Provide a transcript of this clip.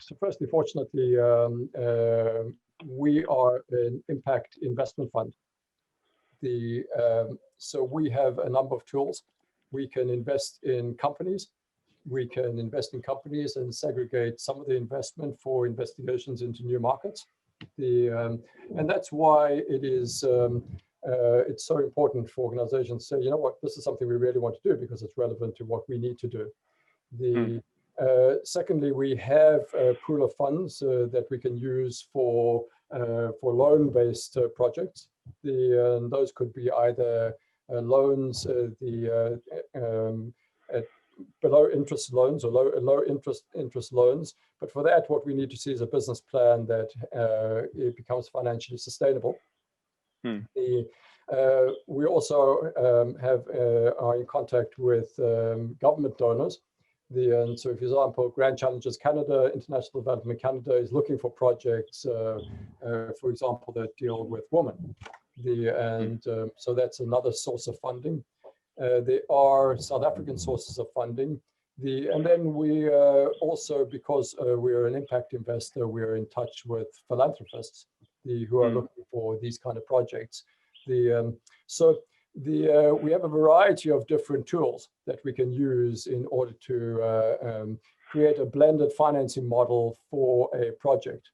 So firstly, fortunately, we are an impact investment fund. So we have a number of tools. We can invest in companies. We can invest in companies and segregate some of the investment for investigations into new markets. And that's why it is it's so important for organizations to say, you know what, this is something we really want to do because it's relevant to what we need to do. Secondly, we have a pool of funds that we can use for loan-based projects. And those could be either loans, below interest loans or low interest loans. But for that, what we need to see is a business plan that it becomes financially sustainable. We also are in contact with government donors. So, for example, Grand Challenges Canada, International Development Canada is looking for projects, for example, that deal with women. So that's another source of funding. There are South African sources of funding. And then we also, because we're an impact investor, we're in touch with philanthropists who are looking for these kind of projects. We have a variety of different tools that we can use in order to create a blended financing model for a project.